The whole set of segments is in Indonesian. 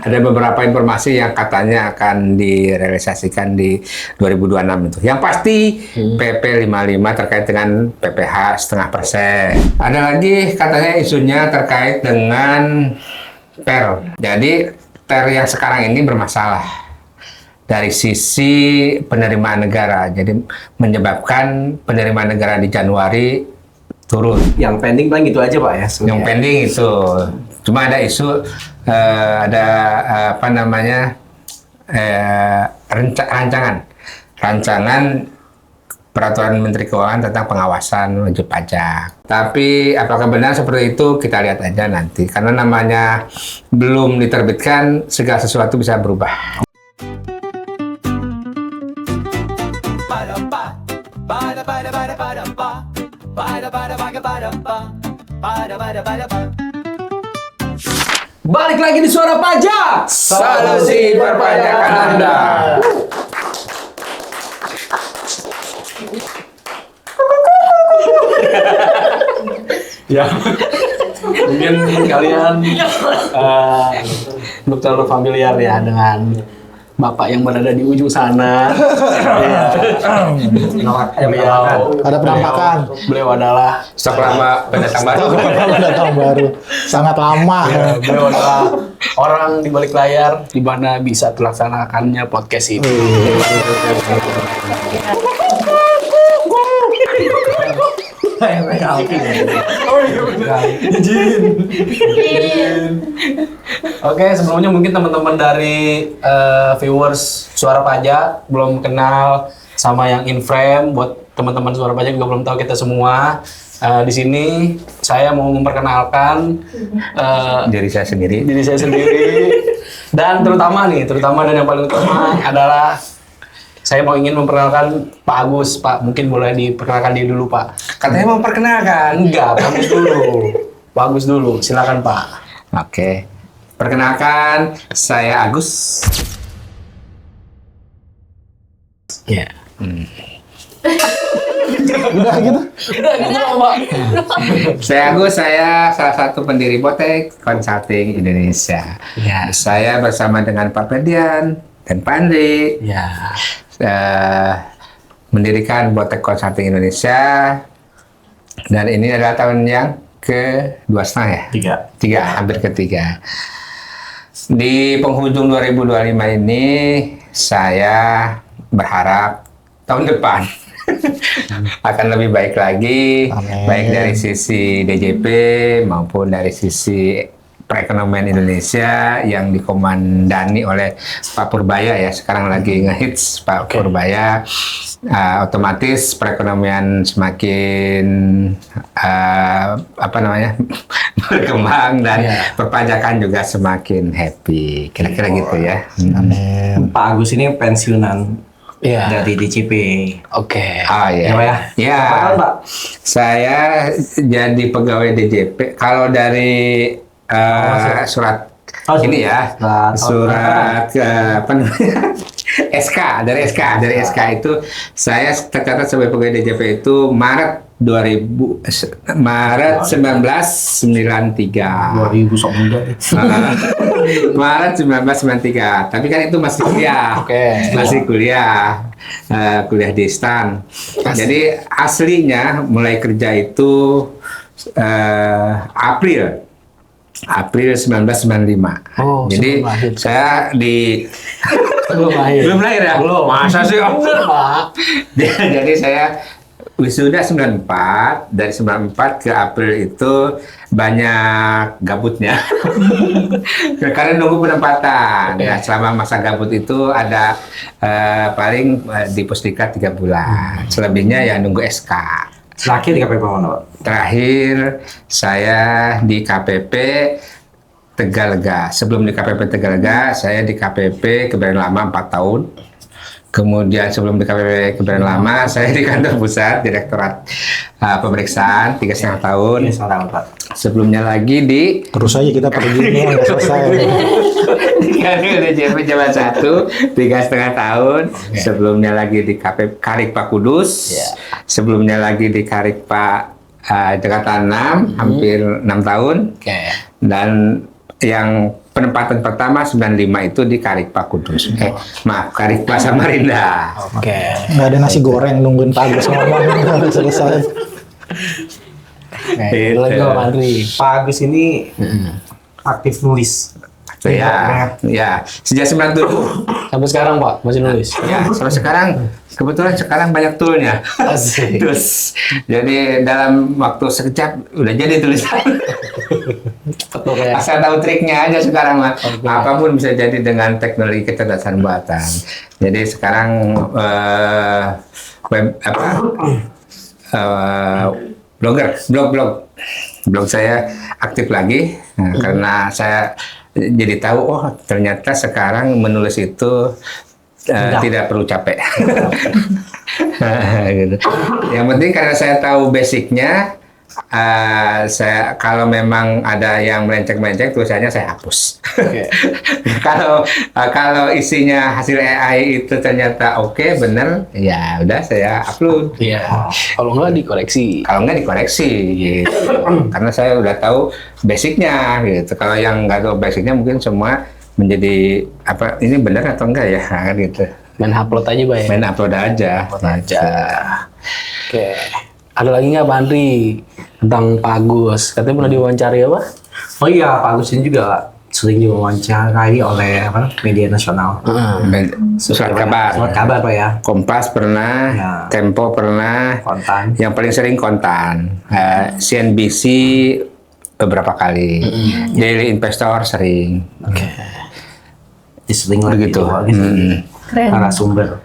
ada beberapa informasi yang katanya akan direalisasikan di 2026 itu. Yang pasti PP 55 terkait dengan PPh 0,5%. Ada lagi katanya isunya terkait dengan TER. Jadi TER yang sekarang ini bermasalah dari sisi penerimaan negara. Jadi menyebabkan penerimaan negara di Januari turun. Yang pending paling gitu aja Pak ya? Yang pending itu. Cuma ada isu, ada apa namanya, rancangan peraturan Menteri Keuangan tentang pengawasan wajib pajak. Tapi apakah benar seperti itu, kita lihat aja nanti. Karena namanya belum diterbitkan, segala sesuatu bisa berubah. Balik lagi di Suara Pajak, Solusi perpajakan Anda. Ya, mungkin kalian belum terlalu familiar ya dengan Bapak yang berada di ujung sana. Ada penampakan. Beliau adalah Setelah pendatang baru. Pendatang baru. Sangat lama. beliau adalah orang di balik layar di mana bisa terlaksanakannya podcast ini. Oke, sebelumnya mungkin teman-teman dari viewers Suara Pajak belum kenal sama yang in frame. Buat teman-teman Suara Pajak juga belum tahu kita semua. Di sini saya mau memperkenalkan Diri saya sendiri. Dan terutama dan yang paling utama adalah saya mau ingin memperkenalkan Pak Agus. Pak, mungkin boleh diperkenalkan diri dulu Pak. Katanya mau perkenalkan. Enggak, Pak Agus dulu. Pak Agus dulu, silakan Pak. Oke. Perkenalkan, saya Agus. Ya. Udah gitu. Pak. Saya Agus, saya salah satu pendiri Botek Consulting Indonesia. Ya. Saya bersama dengan Pak Ferdian dan Pak Andri. Ya. Mendirikan Botek Consulting Indonesia, dan ini adalah tahun yang ke-2,5 ya? Tiga, hampir ketiga. Di penghujung 2025 ini saya berharap tahun depan akan lebih baik lagi. Amin. Baik dari sisi DJP maupun dari sisi perekonomian Indonesia yang dikomandani oleh Pak Purbaya ya, sekarang lagi ngehits Pak Purbaya. Otomatis perekonomian semakin berkembang dan perpajakan juga semakin happy, kira-kira gitu ya. Amin. Pak Agus ini pensiunan dari DJP. Oke. Oh iya. Ya, Pak ya? Ya. Berapa tahun, Pak? Saya jadi pegawai DJP. Kalau dari surat ini ya, surat apa namanya? Dari SK itu saya tercatat sebagai pegawai DJP itu Maret 1993. 2000 sok muda. Maret 1993. Tapi kan itu masih kuliah. Masih kuliah. Kuliah di STAN. Jadi aslinya mulai kerja itu April 1995. Oh, jadi saya belum lahir ya? Belum. Masa sih? Pak. Jadi saya wisuda 94, dari 94 ke April itu banyak gabutnya. Karena nunggu penempatan. Nah, selama masa gabut itu ada paling di Pusdiklat 3 bulan. Selebihnya ya nunggu SK. Terakhir di KPP mana, Pak? Terakhir saya di KPP Tegalega. Sebelum di KPP Tegalega, saya di KPP Kebayoran Lama 4 tahun. Kemudian sebelum di KPP Kebayoran Lama, saya di kantor pusat Direktorat Pemeriksaan 3,5 tahun. 3,5 tahun, Pak. Sebelumnya lagi di Terus aja kita pergi nggak selesai. di DJP Jawa 1 3,5 tahun. Sebelumnya lagi di KPP Karik Pak Kudus. Sebelumnya lagi di Karik Pak Jakarta 6 hampir 6 tahun. Dan yang penempatan pertama 95 itu di Karikpa Kudus. Maaf, Karikpa Samarinda. Oke. Nggak ada nasi goreng nungguin Pak Agus ngomong udah selesai. Oke, lagi Pak Andri. Pak Agus ini aktif nulis. Ya, sejak 97. Sampai sekarang Pak masih nulis. Ya, sampai sekarang kebetulan sekarang banyak toolnya. Asik. Terus, jadi dalam waktu sekejap udah jadi tulisan. Cepet tuh kayak. Asal tahu triknya aja sekarang mah. Apapun bisa jadi dengan teknologi kecerdasan buatan. Jadi sekarang blog saya aktif lagi karena saya jadi tahu ternyata sekarang menulis itu tidak perlu capek. Gitu. Yang penting karena saya tahu basicnya, saya kalau memang ada yang melenceng-melenceng tulisannya saya hapus. Oke. Kalau isinya hasil AI itu ternyata oke, bener, ya udah saya upload. Iya. Kalau nggak dikoreksi. Kalau nggak dikoreksi, gitu. Karena saya udah tahu basicnya, gitu. Kalau yang nggak tahu basicnya mungkin semua menjadi apa ini benar atau enggak ya, kan gitu. Main upload aja Pak ya. Main upload aja. Aja. Oke. Ada lagi nggak Pak Andri tentang Pak Agus? Katanya pernah diwawancari apa? Oh iya, Pak Agus ini juga sering diwawancarai oleh media nasional. Surat kabar. Surat kabar Pak ya. Kompas pernah, Ya. Tempo pernah, Kontan. yang paling sering Kontan, CNBC beberapa kali, Daily Investor sering. Sering lah Begitu. Keren. Narasumber.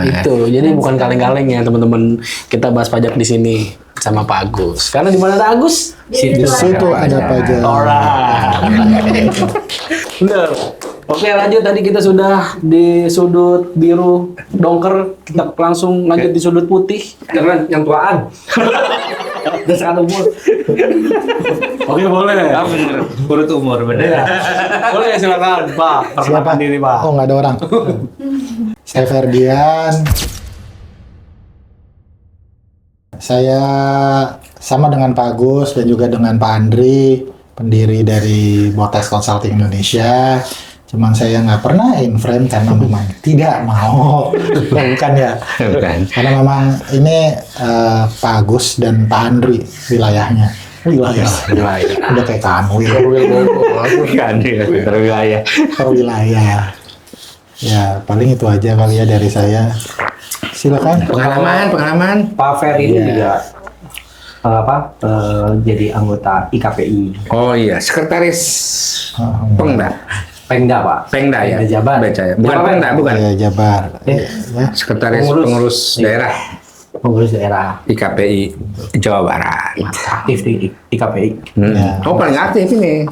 Itu. Jadi bukan kaleng-kaleng ya teman-teman. Kita bahas pajak di sini sama Pak Agus. Karena di mana ada Agus? Di Situ ada pajak. Alright. Bener. Oke lanjut, tadi kita sudah di sudut biru dongker, kita langsung lanjut di sudut putih. Jangan yang tuaan. Udah sekarang umur. Oke boleh. Urut umur, bener. Boleh silakan Pak. Siapa? Perkenalkan diri Pak. Oh, nggak ada orang. Saya Ferdian. Saya sama dengan Pak Agus dan juga dengan Pak Andri, pendiri dari Botes Consulting Indonesia. Cuman saya nggak pernah in-frame karena memang tidak mau. Bukan ya? Bukan. Karena memang ini Pak Agus dan Pak Andri wilayahnya. Wilayah. Udah kayak kanwil. Kan ya, wilayah. Per wilayah. Ya, paling itu aja kali ya dari saya. Silakan. Pengalaman. Pak Fer ini juga jadi anggota IKPI. Oh iya, sekretaris Pengda. Pengda Pak. Pengda ya. Pengda Jabar. Baca ya. Bukan Jabar. Pengda, bukan. Ya, Jabar. Ya. Sekretaris Pengurus. pengurus daerah Pengurus daerah IKPI Jawa Barat. aktif di IKPI. Ya. Oh paling aktif ini.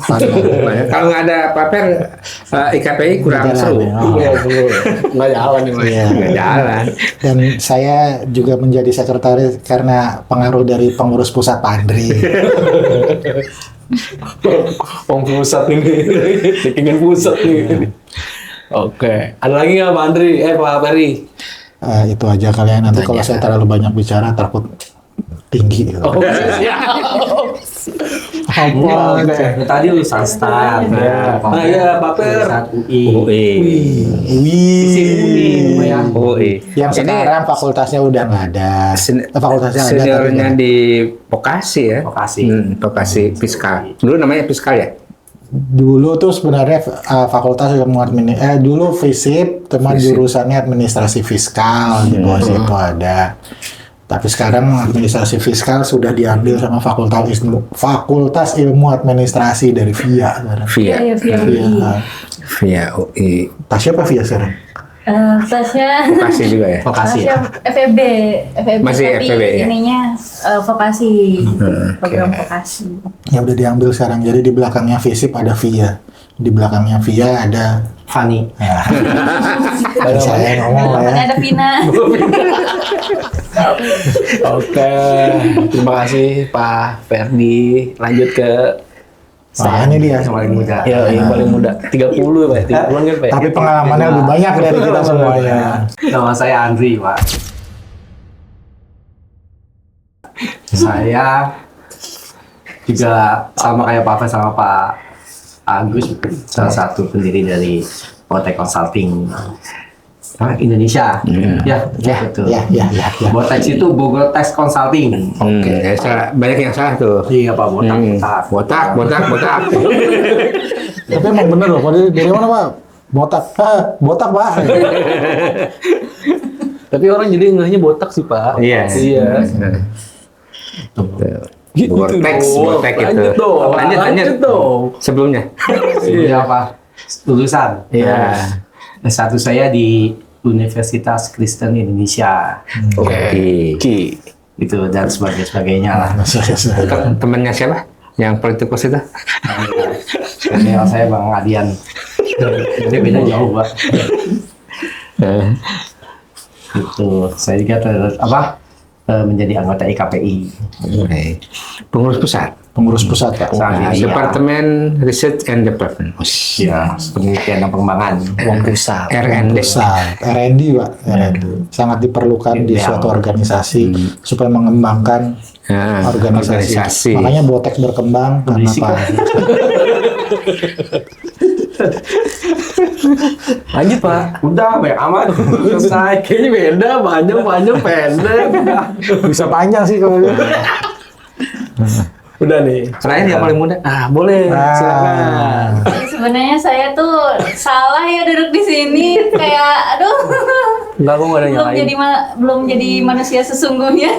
Kalau nggak ada Pak Per, IKPI kurang Nggak seru. jalan, ya. Iya, betul. Nggak jalan nih Mas. Iya. Nggak jalan. Dan saya juga menjadi sekretaris karena pengaruh dari pengurus pusat Pak Andri. Pusat ini, bikin pusat nih. Oke, ada lagi nggak Pak Andri? Pak Peri? Itu aja kalian. Nanti kalau saya terlalu banyak bicara takut tinggi. Gitu. Oh, siap. Apa? Oke. Tadi lulusan STAT. Nah, iya, Pak Per. Lulusan UI. UI. Wih. Lumayan. UI. Yang sekarang fakultasnya udah nggak ada. Fakultasnya ada. tapi Seniornya nggak. di Vokasi ya. Vokasi. Vokasi Fiskal. Dulu namanya Fiskal ya. Dulu tuh sebenarnya fakultas ilmu dulu FISIP, teman jurusannya administrasi fiskal di bawah situ ada. Tapi sekarang administrasi fiskal sudah diambil sama fakultas ilmu administrasi dari VIA sekarang. Via. Iya, via UI. Via UI. Tasnya apa VIA sekarang? Tasnya Vokasi juga ya. Vokasi. tasnya FEB, Masih tapi FEB ya? ininya vokasi, program vokasi. Ya udah diambil sekarang. Jadi di belakangnya FISIP ada VIA. Di belakangnya VIA ada Fani. saya ngomong lah ya. Makanya ada Vina. Oke, terima kasih Pak Ferdi. Lanjut ke Nah, ini dia. Yang paling muda. ya yang paling muda. 30 ya Pak? 30-an kan Pak? Tapi pengalamannya lebih banyak dari kita semuanya. Nama saya Andri, Pak. Saya juga sama kayak Pak Fer sama Pak Agus, salah satu pendiri dari Botek Consulting Indonesia. Ya, betul. Ya. Botek itu Bogor Tax Consulting. Ya, banyak yang salah tuh. Iya Pak, botak. Botak. Tapi emang bener loh, dari mana Pak? Botak Pak. Tapi orang jadi ngehnya botak sih Pak. Iya. Botek itu. Lanjut dong. Sebelumnya. Sebelumnya apa? Lulusan. Iya. S1 saya di Universitas Kristen Indonesia. Oke. Itu dan sebagainya lah. Temennya siapa? Yang politikus itu? Senior saya Bang Adian. Jadi beda jauh Pak. Itu saya juga menjadi anggota IKPI. Pengurus pusat. Pengurus pusat Pak. Iya. Departemen Research and Development. Ya, penelitian dan pengembangan. Uang pusat. RND. Pusat, R&D Pak, R&D. Sangat diperlukan di suatu organisasi supaya mengembangkan organisasi. Makanya Botek berkembang karena Berisik, Pak. Lanjut Pak. Udah, banyak amat. Selesai. Kayaknya beda, panjang pendek. Bisa panjang sih kalau gitu. Udah nih. Selain yang paling muda. Ah, boleh. Silakan. Sebenarnya saya tuh salah ya duduk di sini, kayak aduh. Enggak, aku nggak ada belum nyalain. jadi belum jadi manusia sesungguhnya.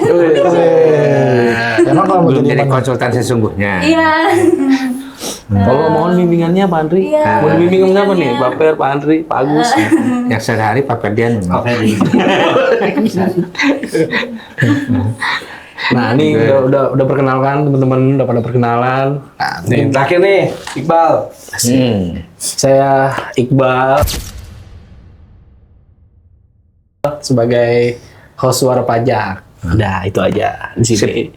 Emang kalau mau Belum jadi jadi konsultan sesungguhnya. Iya. Kalau mohon bimbingannya Pak Andri. Iya. Mau dibimbing apa nih? Pak Per, Pak Andri, Pak Agus. Yang sehari Pak Ferdian. Oke, di. Nah, ini udah perkenalkan teman-teman, udah pada perkenalan. Nih, terakhir nih, Iqbal. Saya Iqbal sebagai host Suara Pajak. Udah, itu aja di sini.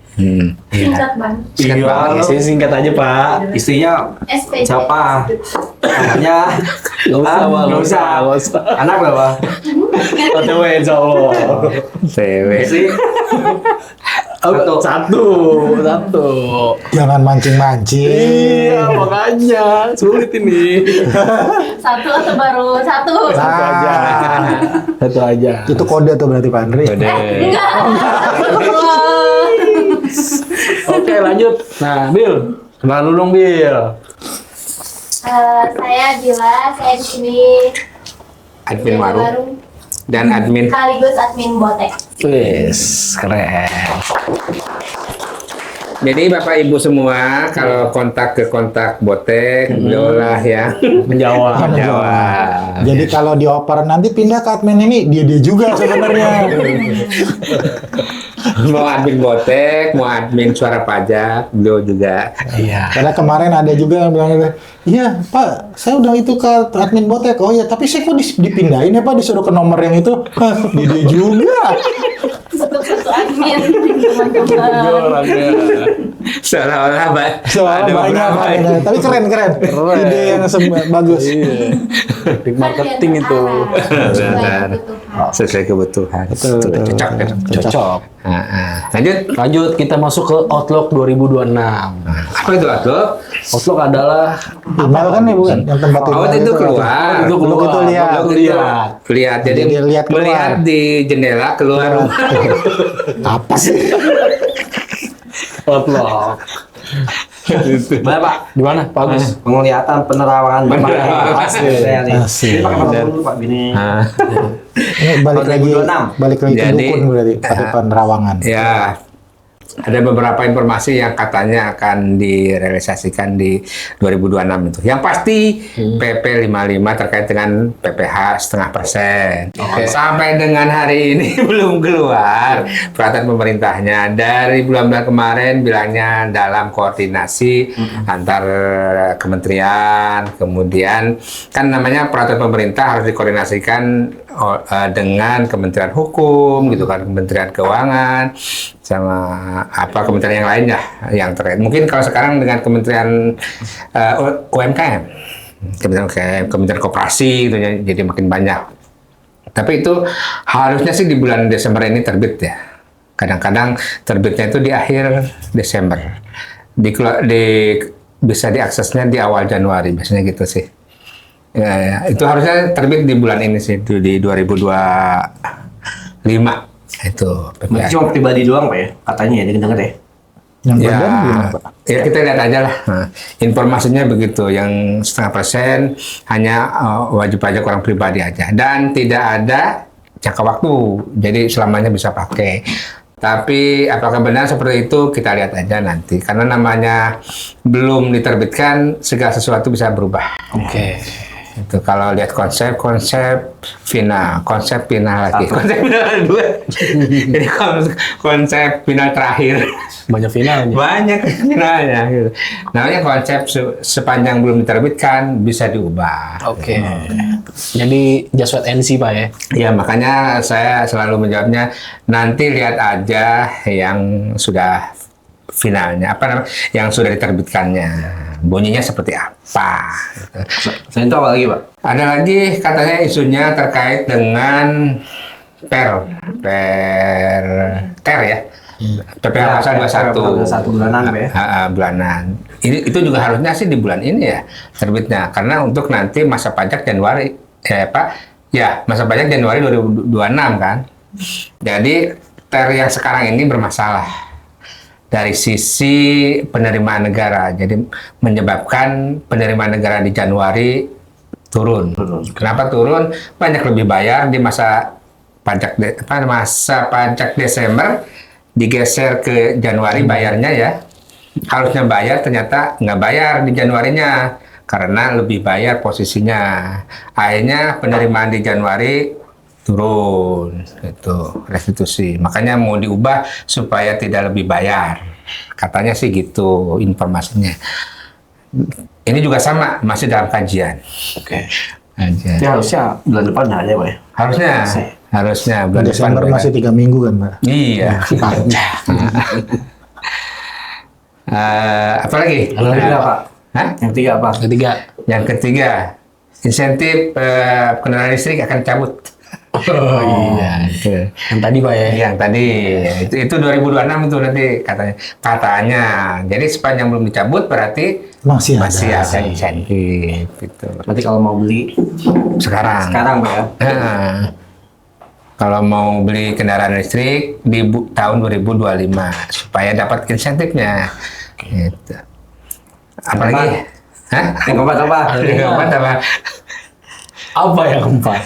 Singkat banget. Iya, singkat aja Pak. Istrinya SPJ. siapa? Namanya? Nggak usah, Pak. Nggak usah. Nggak usah. Anak berapa? OTW insya Allah. Cewek. Istri? Satu. jangan mancing-mancing. Iya, makanya sulit ini. Satu atau baru satu? Satu aja. Satu aja. Itu kode tuh berarti Pak Andri. Enggak. Oke, lanjut. Nah, Bill, kenalan dulu dong, Bill. Saya Bila, saya di sini Admin jadi Warung baru dan admin. sekaligus admin Botek. Wis, keren. Jadi Bapak Ibu semua kalau kontak ke kontak Botek, beliaulah ya Menjawab. menjawab. Jadi kalau dioper nanti pindah ke admin ini dia juga sebenarnya. Mau admin Botek, mau admin Suara Pajak, beliau juga. Iya. Karena kemarin ada juga yang bilang, iya Pak, saya udah itu ke admin Botek. Oh ya, tapi saya kok dipindahin ya Pak, disuruh ke nomor yang itu. Hah, dia juga. Satu admin teman-teman. Seolah-olah Soalnya ada banyak, beberapa Pak. ini. Tapi keren. Ide yang bagus. Teknik marketing itu. Benar. Sesuai kebutuhan. Betul. Cocok ya. Cocok. Lanjut. Lanjut, kita masuk ke Outlook 2026. Apa itu Outlook? Outlook adalah Email kan nih bukan? Yang tempat Oh, email itu keluar. Itu Outlook itu lihat. Outlook lihat. Lihat, jadi Jadi lihat keluar. melihat di jendela keluar rumah. Apa sih? Outlook. Mana Pak? Di mana? Bagus. Penglihatan penerawangan saya nih. Asik. Ini pakai paspor dulu Pak gini. Ini balik Tahun lagi 2026. ke Jadi, dukun berarti pakai penerawangan. Ya, ada beberapa informasi yang katanya akan direalisasikan di 2026 itu. Yang pasti PP 55 terkait dengan PPh 0,5%. Sampai dengan hari ini belum keluar peraturan pemerintahnya. Dari bulan-bulan kemarin bilangnya dalam koordinasi antar kementerian, kemudian kan namanya peraturan pemerintah harus dikoordinasikan dengan Kementerian Hukum gitu kan, Kementerian Keuangan sama apa kementerian yang lainnya yang terkait. Mungkin kalau sekarang dengan Kementerian UMKM, Kementerian Koperasi gitu ya, jadi makin banyak. Tapi itu harusnya sih di bulan Desember ini terbit ya. Kadang-kadang terbitnya itu di akhir Desember. bisa diaksesnya di awal Januari biasanya gitu sih. Ya, itu harusnya terbit di bulan ini sih, itu di 2025 itu Berarti PPH. cuma pribadi doang Pak ya? Katanya ya, denger ya? Yang Ya, badan gimana, Pak? ya kita lihat aja lah. Nah, informasinya begitu, yang 0,5% hanya wajib pajak orang pribadi aja dan tidak ada jangka waktu, jadi selamanya bisa pakai. Tapi apakah benar seperti itu kita lihat aja nanti, karena namanya belum diterbitkan segala sesuatu bisa berubah. Oke. Itu kalau lihat konsep final lagi, konsep final ada dua. Jadi konsep final terakhir. Banyak finalnya. Banyak finalnya gitu. Namanya konsep sepanjang belum diterbitkan bisa diubah. Oke. Jadi just wait and see Pak ya. Ya makanya saya selalu menjawabnya nanti lihat aja yang sudah finalnya, apa namanya, yang sudah diterbitkannya, bunyinya seperti apa. Gitu. Selain itu apa lagi Pak? Ada lagi katanya isunya terkait dengan TER ya. PPh pasal 21 21 bulanan Pak ya? Bulanan. Itu juga harusnya sih di bulan ini ya terbitnya, karena untuk nanti masa pajak Januari masa pajak Januari 2026 kan. Jadi TER yang sekarang ini bermasalah dari sisi penerimaan negara, jadi menyebabkan penerimaan negara di Januari turun. Kenapa turun? Banyak lebih bayar di masa pajak Desember, digeser ke Januari bayarnya ya. Harusnya bayar, ternyata nggak bayar di Januarinya karena lebih bayar posisinya. Akhirnya penerimaan di Januari turun, itu restitusi. Makanya mau diubah supaya tidak lebih bayar. Katanya sih gitu informasinya. Ini juga sama, masih dalam kajian. Oke. Ini harusnya bulan depan ada ya Pak ya? Harusnya bulan Desember depan. masih 3 minggu kan, Pak? Iya. Apa lagi? Yang ketiga Pak? Hah? Yang ketiga apa? Ketiga. Yang ketiga, insentif kendaraan listrik akan cabut. Oh iya. Itu. Yang tadi Pak ya. Yang tadi itu 2026 itu nanti katanya. Jadi sepanjang belum dicabut berarti Masih ada. ada insentif gitu. Berarti kalau mau beli Sekarang. Pak ya? Kalau mau beli kendaraan listrik di tahun 2025 supaya dapat insentifnya. Gitu. Apalagi? Hah? Yang keempat apa? Yang keempat apa? Apa yang keempat?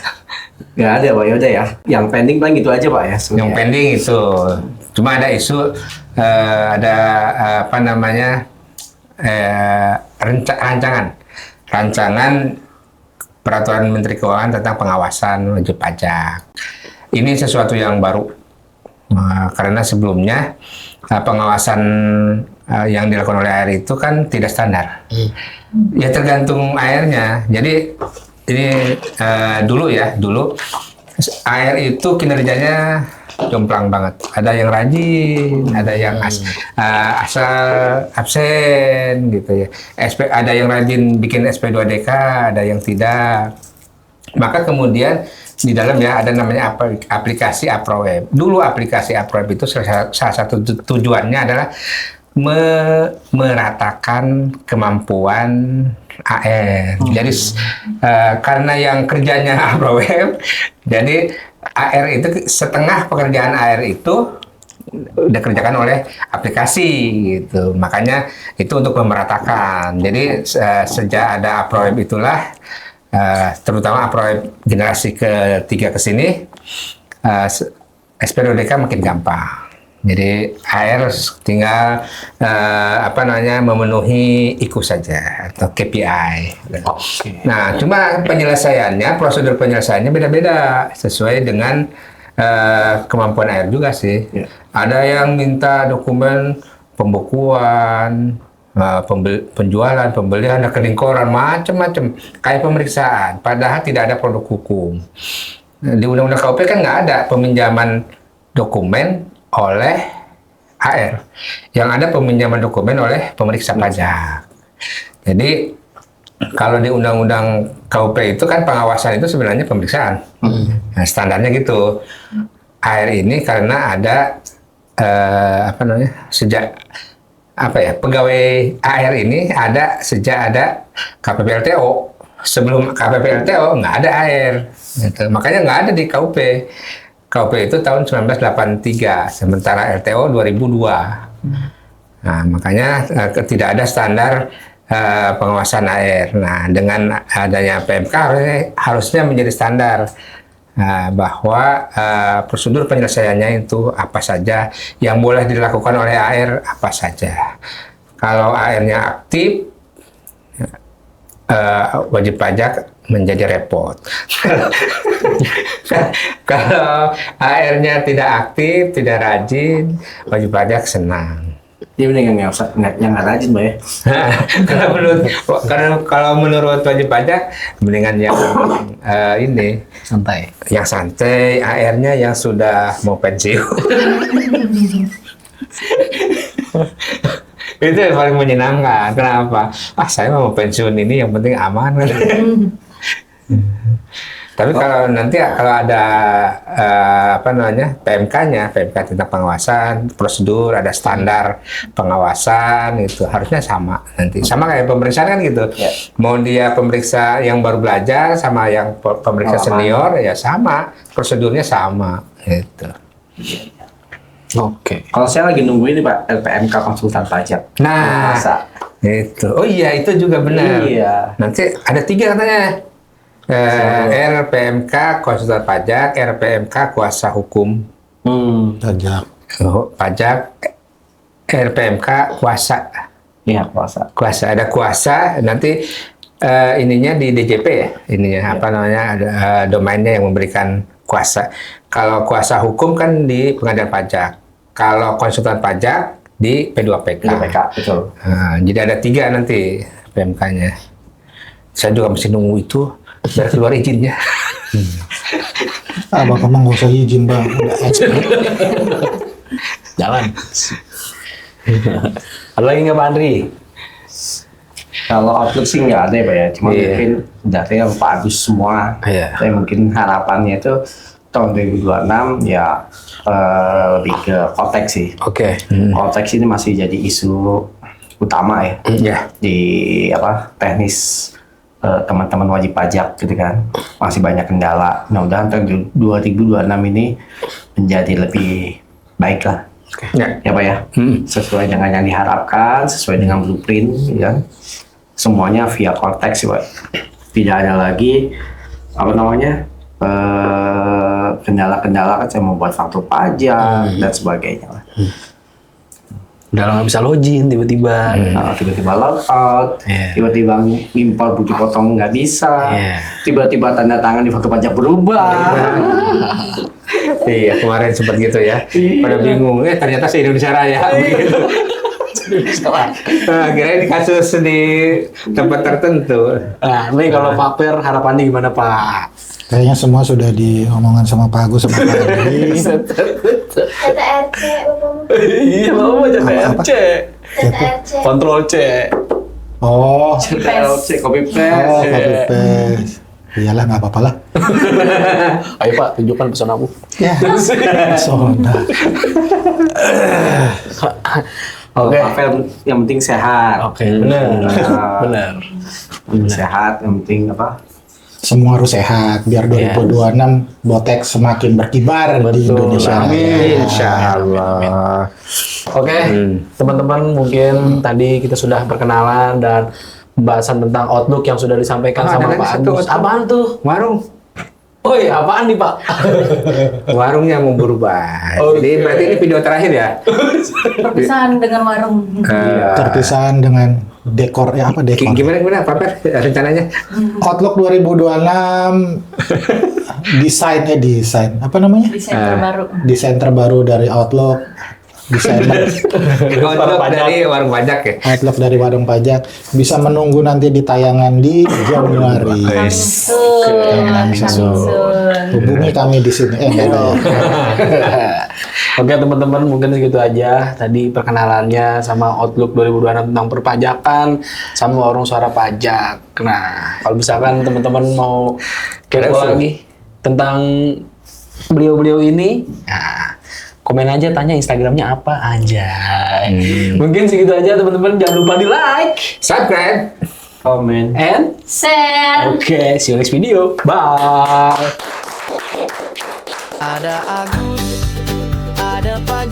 Nggak ada Pak, yaudah ya. Yang pending paling gitu aja Pak ya? Yang pending itu cuma ada isu ada apa namanya rancangan peraturan Menteri Keuangan tentang pengawasan wajib pajak. Ini sesuatu yang baru karena sebelumnya pengawasan yang dilakukan oleh AR itu kan tidak standar. Ya tergantung AR-nya. Jadi ini dulu AR itu kinerjanya jomplang banget. Ada yang rajin, ada yang asal absen gitu ya. Ada yang rajin bikin SP2DK, ada yang tidak. Maka kemudian di dalam ya ada namanya aplikasi APROWEB. Dulu aplikasi APROWEB itu salah satu tujuannya adalah meratakan kemampuan AR. Jadi karena yang kerjanya APROWEB, jadi AR itu setengah pekerjaan AR itu udah kerjakan oleh aplikasi gitu. Makanya itu untuk memeratakan. Jadi sejak ada APROWEB itulah terutama APROWEB generasi ketiga ke sini SP2DK makin gampang. Jadi AR tinggal memenuhi IKU saja atau KPI. Nah, cuma penyelesaiannya, prosedur penyelesaiannya beda-beda sesuai dengan kemampuan AR juga sih. Ada yang minta dokumen pembukuan, penjualan, pembelian, rekening koran, macam-macam kayak pemeriksaan. Padahal tidak ada produk hukum. Di Undang-Undang KUP kan nggak ada peminjaman dokumen oleh AR. Yang ada peminjaman dokumen oleh pemeriksa pajak. Jadi kalau di Undang-Undang KUP itu kan pengawasan itu sebenarnya pemeriksaan. Nah, standarnya gitu. AR ini karena ada sejak apa ya, pegawai AR ini ada sejak ada KPPLTO. Sebelum KPPLTO nggak ada AR, gitu. Makanya nggak ada di KUP. KUP itu tahun 1983, sementara LTO 2002. Nah, makanya tidak ada standar pengawasan AR. Nah, dengan adanya PMK harusnya menjadi standar bahwa prosedur penyelesaiannya itu apa saja, yang boleh dilakukan oleh AR apa saja. Kalau AR-nya aktif, wajib pajak menjadi repot. Kalau AR-nya tidak aktif, tidak rajin, wajib pajak senang. Dia mendingan yang nggak rajin, Mbak ya. Kalau menurut wajib pajak, mendingan yang ini, Santai. yang santai, AR-nya yang sudah mau pensiun. Itu yang paling menyenangkan. Kenapa? Saya mau pensiun ini, yang penting aman. Tapi kalau nanti kalau ada PMK-nya, PMK tentang pengawasan, prosedur, ada standar pengawasan, itu harusnya sama nanti. Sama kayak pemeriksaan kan gitu. Mau dia pemeriksa yang baru belajar sama yang pemeriksa senior, ya sama, prosedurnya sama, gitu. Oke. Kalau saya lagi nunggu ini Pak, LPMK konsultan pajak. Nah, Masa? itu. Oh iya, itu juga benar. Iya. Nanti ada 3 katanya. RPMK konsultan pajak, RPMK kuasa hukum Pajak. pajak, RPMK kuasa. Iya, kuasa. Kuasa, ada kuasa, nanti ininya di DJP ya, ininya apa namanya, ada domainnya yang memberikan kuasa. Kalau kuasa hukum kan di pengadilan pajak, kalau konsultan pajak di P2PK. PK, betul. Nah, jadi ada 3 nanti PMK-nya. Saya juga mesti nunggu itu biar keluar izinnya. Bapak mah nggak usah izin bang, udah expert. Jalan. Ada lagi nggak Pak Andri? Kalau outlook sih nggak ada ya Pak ya, cuma Iya. mungkin datanya bagus semua. Iya. Tapi mungkin harapannya itu tahun 2026 ya lebih ke konteks sih. Oke. Konteks ini masih jadi isu utama ya Ya. di teknis teman-teman wajib pajak gitu kan. Masih banyak kendala. Mudah-mudahan tahun 2026 ini menjadi lebih baik lah. Ya. Ya Pak ya, sesuai dengan yang diharapkan, sesuai dengan blueprint, ya. Semuanya via konteks ya Pak. Tidak ada lagi apa namanya kendala-kendala kan saya membuat faktur pajak dan sebagainya lah. Udah nggak bisa login tiba-tiba. Nah, tiba-tiba logout, Iya. tiba-tiba impor butuh potong nggak bisa, Iya. tiba-tiba tanda tangan di faktur pajak berubah. Iya, kemarin sempat gitu ya. Pada bingung, ternyata se Indonesia Raya begitu. Kira ini kasus di tempat tertentu. Nah, ini kalau Pak Per harapannya gimana Pak? Kayaknya semua sudah diomongkan sama Pak Agus sama Pak Andri. TTRC Bapak. Iya, mau baca PRC. TTRC. Kontrol C. Oh, CLC, copy oh, paste. copy paste. Iyalah nggak apa-apa lah. Ayo Pak, tunjukkan pesan aku. Ya, soda. Oke. Pak Fel, yang penting sehat. Oke, benar. Nah, Benar. sehat, yang penting apa? Semua harus sehat biar 2026 Botek semakin berkibar di Indonesia. Amin. Insya Allah. Oke, teman-teman, mungkin tadi kita sudah berkenalan dan pembahasan tentang Outlook yang sudah disampaikan Oh, ada sama lagi Pak satu Agus. Outlook. Apaan tuh? Warung. Oh iya, apaan nih Pak? Warungnya mau berubah. Oke. Jadi berarti ini video terakhir ya. Perpisahan dengan warung. Terpisahan dengan dekor ya apa dekor? Gimana Pak Per rencananya? Outlook 2026 desain apa namanya? Desain terbaru. Desain terbaru dari Outlook. Desain Outlook dari warung pajak ya. Outlook dari Warung Pajak bisa menunggu nanti di tayangan di Januari. Samsun. Hubungi kami di sini. Enggak ada ya. Oke teman-teman, mungkin segitu aja tadi perkenalannya sama Outlook 2026 tentang perpajakan sama warung suara pajak. Nah, kalau misalkan teman-teman mau kepo lagi tentang beliau-beliau ini, nah, Komen aja, tanya Instagramnya apa, anjay. Mungkin segitu aja teman-teman, jangan lupa di like, Subscribe. Komen. and Share. oke, see you next video, bye. Ada Agus, ada Pak